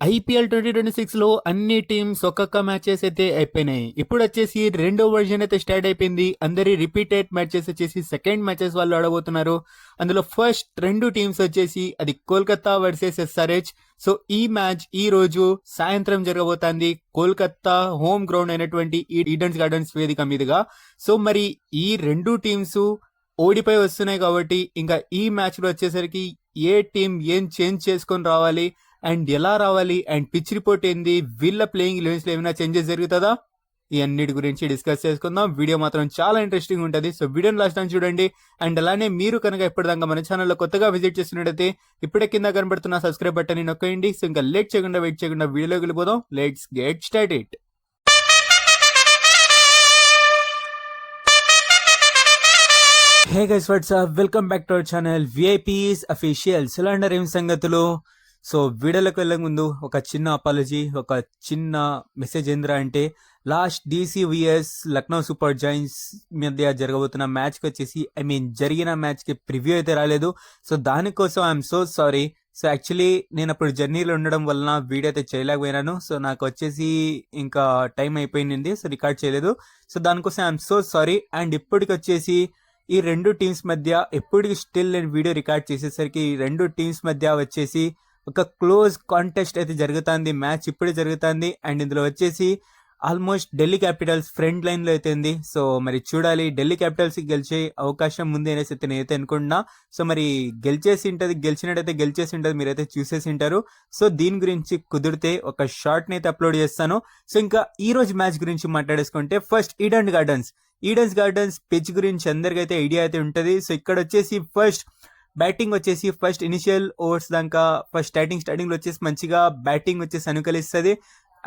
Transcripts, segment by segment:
IPL 2026లో అన్ని teams ఒక్కొక్క matches అయితే అయిపోయినాయి. ఇప్పుడు వచ్చేసి రెండో వర్జన్ అయితే స్టార్ట్ అయిపోయింది. అందరి రిపీటెడ్ మ్యాచెస్ వచ్చేసి సెకండ్ మ్యాచెస్ వాళ్ళు ఆడబోతున్నారు. అందులో ఫస్ట్ రెండు టీమ్స్ వచ్చేసి అది కోల్కతా వర్సెస్ ఎస్ఆర్హెచ్. సో ఈ మ్యాచ్ ఈ రోజు సాయంత్రం జరగబోతోంది కోల్కతా హోమ్ గ్రౌండ్ అయినటువంటి ఈడెన్స్ గార్డెన్స్ వేదిక మీదుగా. సో మరి ఈ రెండు టీమ్స్ ఓడిపోయి వస్తున్నాయి కాబట్టి ఇంకా ఈ మ్యాచ్ లో వచ్చేసరికి ఏ టీం ఏం చేంజ్ చేసుకొని రావాలి అండ్ ఎలా రావాలి అండ్ పిచ్ రిపోర్ట్ ఏంది, వీళ్ళ ప్లేయింగ్ ఎలెవెన్స్ లో ఏమైనా చేంజెస్ జరుగుతుందా, ఈ అన్నిటి గురించి డిస్కస్ చేసుకుందాం. వీడియో మాత్రం చాలా ఇంట్రెస్టింగ్ ఉంటుంది. సో వీడియోని లాస్ట్ టైం చూడండి. అండ్ అలానే మీరు కనుక ఎప్పటిదాకా మన ఛానల్లో కొత్తగా విజిట్ చేస్తున్నట్టయితే ఇప్పుడే కింద కనబడుతున్న సబ్స్క్రైబ్ బటన్ నొక్కండి. సో ఇంకా లేట్ చేయకుండా వెయిట్ చేయకుండా వీడియోలోకి వెళ్ళిపోదాం. Let's get start it. Hey guys, what's up, welcome back to our channel VIPs official. Cylinder ఏం సంగతులు. సో వీడియోలోకి వెళ్ళే ముందు ఒక చిన్న అపాలజీ, ఒక చిన్న మెసేజ్ ఏంద్రా అంటే last DCVS Lucknow super Giants మధ్య జరగబోతున్న మ్యాచ్కి వచ్చేసి జరిగిన మ్యాచ్కి ప్రివ్యూ అయితే రాలేదు. సో దానికోసం I'm so sorry. So actually నేను అప్పుడు జర్నీలో ఉండడం వలన వీడియో అయితే చేయలేకపోయినాను. సో నాకు వచ్చేసి ఇంకా టైం అయిపోయింది, సో రికార్డ్ చేయలేదు. సో దానికోసం ఐఎమ్ సో సారీ. అండ్ ఇప్పటికి వచ్చేసి ఈ రెండు టీమ్స్ మధ్య ఎప్పటికి స్టిల్ నేను వీడియో రికార్డ్ చేసేసరికి ఈ రెండు టీమ్స్ మధ్య వచ్చేసి ఒక క్లోజ్ కాంటెస్ట్ అయితే జరుగుతుంది. మ్యాచ్ ఇప్పుడే జరుగుతుంది. అండ్ ఇందులో వచ్చేసి almost Delhi Capitals front line లో అయితే ఉంది. సో మరి చూడాలి, ఢిల్లీ క్యాపిటల్స్ కి గెలిచే అవకాశం ఉంది అనేసి అయితే నేనైతే అనుకుంటున్నా. సో మరి గెలిచినట్టయితే గెలిచేసి ఉంటది, మీరైతే చూసేసి ఉంటారు. సో దీని గురించి కుదిరితే ఒక షార్ట్ ని అయితే అప్లోడ్ చేస్తాను. సో ఇంకా ఈ రోజు మ్యాచ్ గురించి మాట్లాడేసుకుంటే ఫస్ట్ ఈడెన్స్ గార్డెన్స్ పిచ్ గురించి అందరికైతే ఐడియా అయితే ఉంటుంది. సో ఇక్కడ వచ్చేసి బ్యాటింగ్ వచ్చేసి ఫస్ట్ ఇనిషియల్ ఓవర్స్ దాకా స్టార్టింగ్ లో వచ్చేసి మంచిగా బ్యాటింగ్ వచ్చేసి అనుకూలిస్తుంది.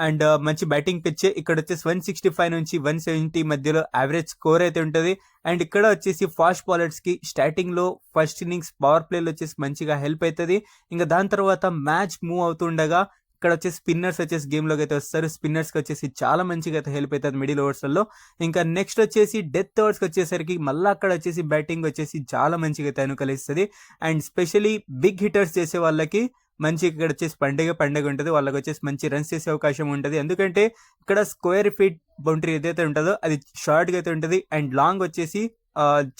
అండ్ మంచి బ్యాటింగ్ పిచ్. ఇక్కడ వచ్చేసి 165 నుంచి 170 మధ్యలో యావరేజ్ స్కోర్ అయితే ఉంటుంది. అండ్ ఇక్కడ వచ్చేసి ఫాస్ట్ బౌలర్స్ కి స్టార్టింగ్ లో ఫస్ట్ ఇన్నింగ్స్ పవర్ ప్లేలో వచ్చేసి మంచిగా హెల్ప్ అవుతుంది. ఇంకా దాని తర్వాత మ్యాచ్ మూవ్ అవుతుండగా ఇక్కడ వచ్చేసి స్పిన్నర్స్ వచ్చేసి గేమ్ లోకి అయితే వస్తారు. స్పిన్నర్స్ కి వచ్చేసి చాలా మంచిగా అయితే హెల్ప్ అవుతుంది మిడిల్ ఓవర్స్ లో. ఇంకా నెక్స్ట్ వచ్చేసి డెత్ ఓవర్స్ కి వచ్చేసరికి మళ్ళీ అక్కడ వచ్చేసి బ్యాటింగ్ వచ్చేసి చాలా మంచిగా అయితే అనుకూలిస్తుంది. అండ్ స్పెషలీ బిగ్ హిటర్స్ చేసే వాళ్ళకి మంచి ఇక్కడ వచ్చేసి పండగ ఉంటుంది. వాళ్ళకి వచ్చేసి మంచి రన్స్ చేసే అవకాశం ఉంటుంది. ఎందుకంటే ఇక్కడ స్క్వేర్ ఫీట్ బౌండరీ ఏదైతే ఉంటుందో అది షార్ట్ గా అయితే ఉంటుంది. అండ్ లాంగ్ వచ్చేసి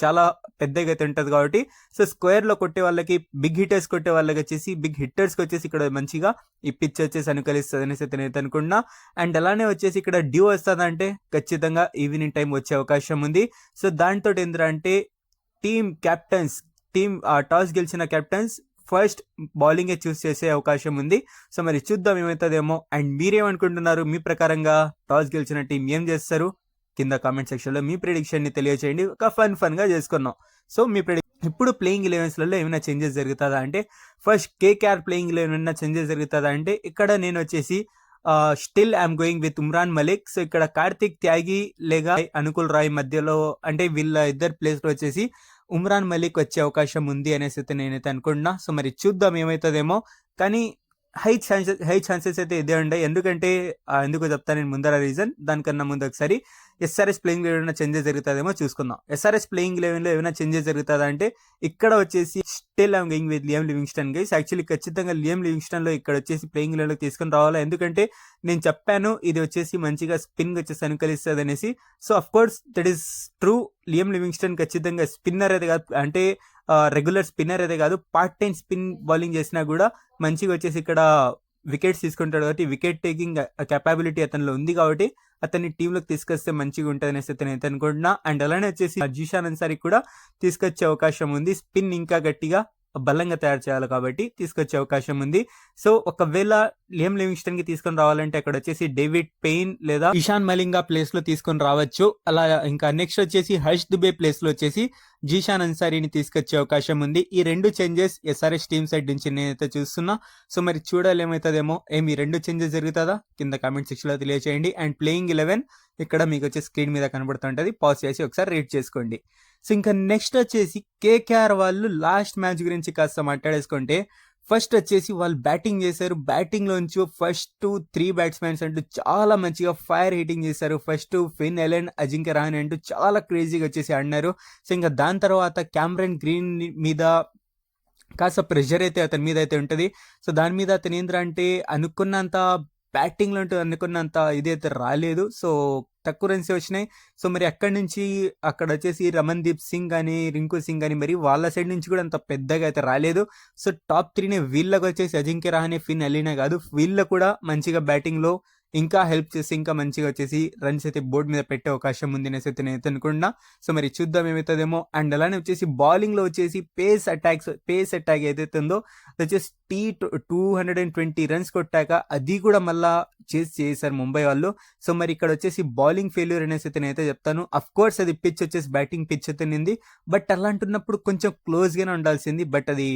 చాలా పెద్దగా అయితే ఉంటుంది కాబట్టి సో స్క్వేర్ లో కొట్టే వాళ్ళకి, బిగ్ హిటర్స్ కొట్టే వాళ్ళకి వచ్చేసి, బిగ్ హిట్టర్స్ కి వచ్చేసి ఇక్కడ మంచిగా ఈ పిచ్ వచ్చేసి అనుకూలిస్తుంది అనేసి అయితే నేను అనుకున్నా. అండ్ అలానే వచ్చేసి ఇక్కడ డ్యూ వస్తుందంటే ఖచ్చితంగా ఈవినింగ్ టైం వచ్చే అవకాశం ఉంది. సో దాంతో ఏంటంటే టాస్ గెలిచిన కెప్టెన్స్ ఫస్ట్ బౌలింగ్ చూస్ చేసే అవకాశం ఉంది. సో మరి చూద్దాం ఏమవుతుందేమో. అండ్ మీరేమనుకుంటున్నారు? మీ ప్రకారంగా టాస్ గెలిచిన టీం ఏం చేస్తారు? కింద కామెంట్ సెక్షన్ లో మీ ప్రిడిక్షన్ ని తెలియచేయండి. ఒక ఫన్ గా చేసుకున్నాం. సో మీ ఇప్పుడు ప్లేయింగ్ ఎలెవెన్స్ లలో ఏమైనా చేంజెస్ జరుగుతుందా అంటే ఫస్ట్ కేకేఆర్ ప్లేయింగ్ లో ఏమైనా చేంజెస్ జరుగుతుందా అంటే ఇక్కడ నేను వచ్చేసి still I'm going with Umran Malik. So ఇక్కడ కార్తిక్ త్యాగి లేక అనుకుల్ రాయ్ మధ్యలో అంటే వీళ్ళ ఇద్దరు ప్లేస్ లో వచ్చేసి ఉమ్రాన్ మలిక్ వచ్చే అవకాశం ఉంది అనేసి అయితే నేనైతే అనుకుంటున్నా. సో మరి చూద్దాం ఏమవుతుందేమో. కానీ హై ఛాన్సెస్ అయితే ఇదే ఉండే. ఎందుకు చెప్తాను నేను ముందర రీజన్. దానికన్నా ముందు ఒకసారి ఎస్ఆర్ఎస్ ప్లేయింగ్ లెవెన్ ఏమైనా చేంజెస్ జరుగుతుందేమో చూసుకుందాం. ఎస్ఆర్ఎస్ ప్లేయింగ్ లెవెన్ లో ఏమైనా చేంజెస్ జరుగుతుందా అంటే ఇక్కడ వచ్చేసి still I'm going with Liam Livingstone guys. Actually ఖచ్చితంగా లియామ్ లివింగ్స్టన్ లో ఇక్కడ వచ్చేసి ప్లేయింగ్ లెవెన్ లో తీసుకుని రావాలా. ఎందుకంటే నేను చెప్పాను ఇది వచ్చేసి మంచిగా స్పిన్ వచ్చేసి అనుకరిస్తుంది అనేసి. So of course that is true. Liam Livingstone ఖచ్చితంగా స్పిన్నర్ అయితే కాదు, అంటే రెగ్యులర్ స్పిన్నర్ అయితే కాదు, పార్ట్ టైం స్పిన్ బౌలింగ్ చేసినా కూడా మంచిగా వచ్చేసి ఇక్కడ వికెట్స్ తీసుకుంటాడు కాబట్టి వికెట్ టేకింగ్ కెపాబిలిటీ అతనిలో ఉంది కాబట్టి అతన్ని టీంలోకి తీసుకొస్తే మంచిగా ఉంటుంది అనేసి అయితే అనుకుంటున్నా. అండ్ అలానే వచ్చేసి జీషాన్ అన్సారీ కూడా తీసుకొచ్చే అవకాశం ఉంది. స్పిన్ ఇంకా గట్టిగా బలంగా తయారు చేయాలి కాబట్టి తీసుకొచ్చే అవకాశం ఉంది. సో ఒకవేళ లియామ్ లివింగ్స్టన్ కి తీసుకొని రావాలంటే అక్కడ వచ్చేసి డేవిడ్ పెయిన్ లేదా ఇషాన్ మలింగా ప్లేస్ లో తీసుకొని రావచ్చు. అలా ఇంకా నెక్స్ట్ వచ్చేసి హర్ష్ దుబే ప్లేస్ లో వచ్చేసి జీషాన్ అన్సారీని తీసుకొచ్చే అవకాశం ఉంది. ఈ రెండు చేంజెస్ ఎస్ఆర్ఎస్ టీమ్ సైడ్ నుంచి నేనైతే చూస్తున్నా. సో మరి చూడాలి ఏమవుతుందేమో. ఈ రెండు చేంజెస్ జరుగుతుందా కింద కామెంట్ సెక్షన్ లో తెలియచేయండి. అండ్ ప్లేయింగ్ 11 ఇక్కడ మీకు వచ్చే స్క్రీన్ మీద కనబడుతుంటది, పాజ్ చేసి ఒకసారి రీడ్ చేసుకోండి. సో ఇంకా నెక్స్ట్ వచ్చేసి కేకేఆర్ వాళ్ళు లాస్ట్ మ్యాచ్ గురించి కాస్త మాట్లాడేసుకుంటే ఫస్ట్ వచ్చేసి వాళ్ళు బ్యాటింగ్ చేశారు. బ్యాటింగ్ లోంచి ఫస్ట్ 3 బ్యాట్స్మెన్స్ అంటూ చాలా మంచిగా ఫైర్ హిట్టింగ్ చేశారు. ఫస్ట్ ఫిన్ ఎలెన్, అజింక్య రహానే అంటూ చాలా క్రేజీగా వచ్చేసి ఆడినారు. సో ఇంకా దాని తర్వాత క్యామరన్ గ్రీన్ మీద కాస్త ప్రెషర్ అయితే అతని మీద అయితే ఉంటుంది. సో దాని మీద అతను ఏంటంటే అనుకున్నంత బ్యాటింగ్లో ఉంటూ అనుకున్నంత ఇదైతే రాలేదు. సో తక్కువ రన్స్ వచ్చినాయి. సో మరి అక్కడి నుంచి అక్కడ వచ్చేసి రమన్‌దీప్ సింగ్ కానీ, రింకు సింగ్ కానీ మరి వాళ్ళ సైడ్ నుంచి కూడా అంత పెద్దగా అయితే రాలేదు. సో టాప్ 3నే వీళ్ళకి వచ్చేసి అజింక్య రహానే, ఫిన్ అలీనే కాదు, వీళ్ళు కూడా మంచిగా బ్యాటింగ్లో ఇంకా హెల్ప్ చేసి ఇంకా మంచిగా వచ్చేసి రన్స్ అయితే బోర్డు మీద పెట్టే అవకాశం ఉంది అనేసి అయితే నేను అనుకుంటున్నా. సో మరి చూద్దాం ఏమవుతుందేమో. అండ్ అలానే వచ్చేసి బౌలింగ్లో వచ్చేసి పేస్ అటాక్ ఏదైతే ఉందో అది వచ్చేసి 220 రన్స్ కొట్టాక అది కూడా మళ్ళా చేశారు ముంబై వాళ్ళు. సో మరి ఇక్కడ వచ్చేసి బౌలింగ్ ఫెయిల్యూర్ అనేసి అయితే నేనైతే చెప్తాను. అఫ్ కోర్స్ అది పిచ్ వచ్చేసి బ్యాటింగ్ పిచ్ అయితే నింది, బట్ అలాంటున్నప్పుడు కొంచెం క్లోజ్గానే ఉండాల్సింది, బట్ అది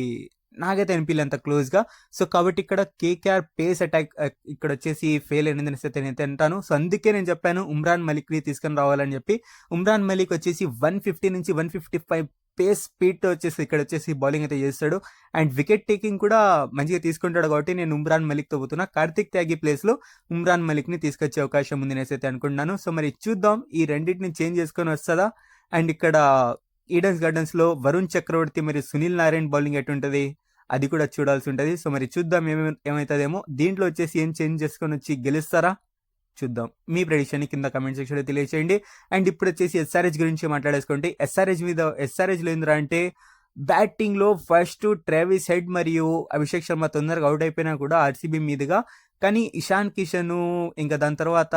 నాకైతే అనిపించలేదు అంత క్లోజ్గా. సో కాబట్టి ఇక్కడ కేకేఆర్ పేస్ అటాక్ ఇక్కడ వచ్చేసి ఫెయిల్ అయినది అనేసి అయితే నేను అంటాను. సో అందుకే నేను చెప్పాను ఉమ్రాన్ మలిక్ని తీసుకొని రావాలని చెప్పి. ఉమ్రాన్ మలిక్ వచ్చేసి 150 నుంచి 155 పేస్ స్పీడ్తో వచ్చేసి ఇక్కడ వచ్చేసి బౌలింగ్ అయితే చేస్తాడు. అండ్ వికెట్ టేకింగ్ కూడా మంచిగా తీసుకుంటాడు కాబట్టి నేను ఉమ్రాన్ మలిక్తో పోతున్నా. కార్తిక్ త్యాగి ప్లేస్లో ఉమ్రాన్ మలిక్ని తీసుకొచ్చే అవకాశం ఉంది అనేసి అయితే అనుకుంటున్నాను. సో మరి చూద్దాం ఈ రెండింటిని చేంజ్ చేసుకొని వస్తుందా. అండ్ ఇక్కడ ఈడెన్స్ గార్డెన్స్లో వరుణ్ చక్రవర్తి మరియు సునీల్ నారాయణ్ బౌలింగ్ ఎటుంటుంది అది కూడా చూడాల్సి ఉంటుంది. సో మరి చూద్దాం ఏమవుతుందేమో. దీంట్లో వచ్చేసి ఏం చేంజ్ చేసుకొని వచ్చి గెలుస్తారా చూద్దాం. మీ ప్రెడిక్షన్ కింద కమెంట్ సెక్షన్లో తెలియచేయండి. అండ్ ఇప్పుడు వచ్చేసి ఎస్ఆర్హెచ్ గురించి మాట్లాడేసుకుంటే ఎస్ఆర్హెచ్లో ఏంద్రా అంటే బ్యాటింగ్లో ఫస్ట్ ట్రావిస్ హెడ్ మరియు అభిషేక్ శర్మ తొందరగా అవుట్ అయిపోయినా కూడా ఆర్సీబీ మీదుగా, కానీ ఇషాన్ కిషన్ ఇంకా దాని తర్వాత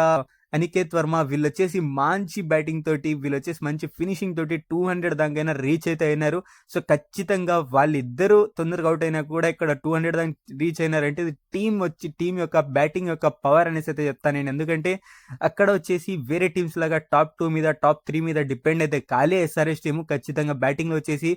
అనికేత్ వర్మ వీళ్ళు వచ్చేసి మంచి బ్యాటింగ్ తోటి, వీళ్ళు వచ్చేసి మంచి ఫినిషింగ్ తోటి 200 దాకైనా రీచ్ అయితే అయినారు. సో ఖచ్చితంగా వాళ్ళిద్దరూ తొందరగా అవుట్ అయినా కూడా ఇక్కడ 200 దాకా రీచ్ అయినారంటే టీం యొక్క బ్యాటింగ్ యొక్క పవర్ అనేసి అయితే చెప్తాను నేను. ఎందుకంటే అక్కడ వచ్చేసి వేరే టీమ్స్ లాగా టాప్ 2 మీద టాప్ 3 మీద డిపెండ్ అయితే కాలే ఎస్ఆర్హెచ్ టీము. ఖచ్చితంగా బ్యాటింగ్లో వచ్చేసి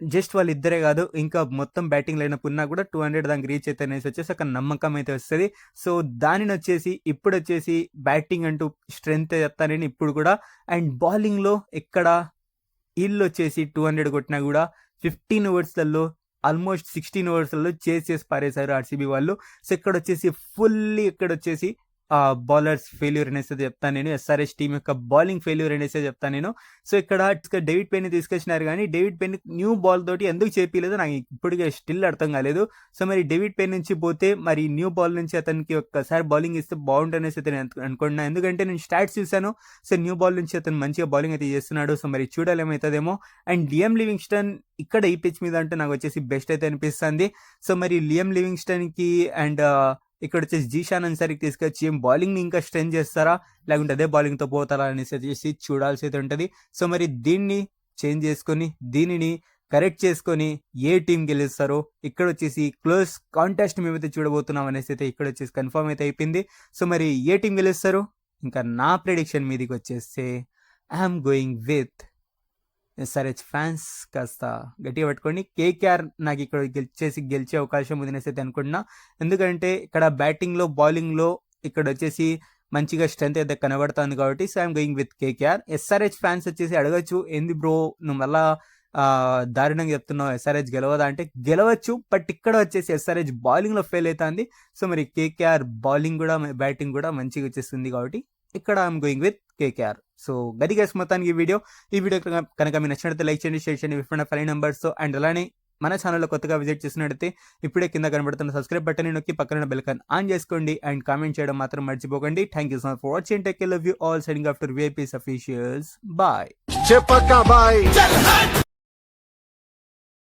జస్ట్ వాళ్ళు ఇద్దరే కాదు ఇంకా మొత్తం బ్యాటింగ్ లైనప్ ఉన్నా కూడా 200 దాకా రీచ్ అయితే అనేసి వచ్చేసి ఒక నమ్మకం అయితే వస్తుంది. సో దానిని వచ్చేసి ఇప్పుడు వచ్చేసి బ్యాటింగ్ అంటూ స్ట్రెంగ్త్ చెప్తాను నేను ఇప్పుడు కూడా. అండ్ బౌలింగ్లో ఇక్కడ వీళ్ళు వచ్చేసి 200 కొట్టినా కూడా 15 ఓవర్స్లలో ఆల్మోస్ట్ 16 ఓవర్స్లలో చేసి పారేశారు ఆర్సీబీ వాళ్ళు. సో ఇక్కడ వచ్చేసి ఫుల్లీ ఇక్కడ వచ్చేసి బౌలర్స్ ఫెయిల్యూర్ అనేసి చెప్తాను నేను. ఎస్ఆర్హెచ్ టీం యొక్క బౌలింగ్ ఫెయిల్యూర్ అనేసి చెప్తాను నేను. సో ఇక్కడ డేవిడ్ పెన్ తీసుకొచ్చినారు కానీ డేవిడ్ పెన్ న్యూ బాల్ తోటి ఎందుకు చేపిలేదు నాకు ఇప్పటికే స్టిల్ అర్థం కాలేదు. సో మరి డేవిడ్ పెన్ నుంచి పోతే మరి న్యూ బాల్ నుంచి అతనికి ఒక్కసారి బౌలింగ్ ఇస్తే బాగుంటుందనేసి అయితే నేను అనుకుంటున్నాను. ఎందుకంటే నేను స్టాట్స్ చూశాను. సో న్యూ బాల్ నుంచి అతను మంచిగా బౌలింగ్ అయితే చేస్తున్నాడు. సో మరి చూడాలి ఏమవుతుందేమో. అండ్ లియామ్ లివింగ్స్టన్ ఇక్కడ ఈ పిచ్ మీద అంటే నాకు వచ్చేసి బెస్ట్ అయితే అనిపిస్తుంది. సో మరి లియామ్ లివింగ్స్టన్కి అండ్ ఇక్కడ వచ్చేసి జీషాన్ అన్సారీకి తీసుకొచ్చి బౌలింగ్ని ఇంకా స్ట్రెంగ్ చేస్తారా లేకుంటే అదే బౌలింగ్తో పోతారా అనేసి వచ్చేసి చూడాల్సి అయితే ఉంటుంది. సో మరి దీన్ని చేంజ్ చేసుకొని దీనిని కరెక్ట్ చేసుకొని ఏ టీం గెలుస్తారో ఇక్కడ వచ్చేసి క్లోజ్ కాంటెస్ట్ మేమైతే చూడబోతున్నాం అనేసి అయితే ఇక్కడ వచ్చేసి కన్ఫర్మ్ అయితే అయిపోయింది. సో మరి ఏ టీం గెలుస్తారు ఇంకా నా ప్రెడిక్షన్ మీదకి వచ్చేస్తే I'm going with SRH fans కాస్త గట్టిగా పట్టుకోండి. కేకేఆర్ నాకు ఇక్కడ గెలిచే అవకాశం ఉంది అనేసి అయితే అనుకుంటున్నా. ఎందుకంటే ఇక్కడ బ్యాటింగ్లో బౌలింగ్లో ఇక్కడ వచ్చేసి మంచిగా స్ట్రెంత్ అయితే కనబడుతుంది కాబట్టి so I'm going with KKR. SRH fans వచ్చేసి అడగచ్చు ఏంది బ్రో నువ్వు మళ్ళా దారుణంగా చెప్తున్నావు ఎస్ఆర్హెచ్ గెలవదా అంటే గెలవచ్చు, బట్ ఇక్కడ వచ్చేసి ఎస్ఆర్హెచ్ బౌలింగ్లో ఫెయిల్ అవుతుంది. సో మరి కేకేఆర్ బౌలింగ్ కూడా బ్యాటింగ్ కూడా మంచిగా వచ్చేస్తుంది కాబట్టి ఇక్కడ I'm going with KKR. So గది గైస్ మొత్తానికి ఈ వీడియో కనుక మీకు నచ్చినట్లయితే లైక్ చేయండి, షేర్ చేయండి విఫ్రెండ్ ఫైవ్ నెంబర్స్తో. అండ్ అలానే మన ఛానల్లో కొత్తగా విజిట్ చేసినట్టయితే ఇప్పుడే కింద కనబడుతున్న సబ్స్క్రైబ్ బటన్ నొక్కి పక్కన బెల్ ఐకాన్ ఆన్ చేసుకోండి అండ్ కామెంట్ చేయడం మాత్రం మర్చిపోకండి. Thank you so much for watching. Take care, love you all. Signing off to VIPs Officials. Bye.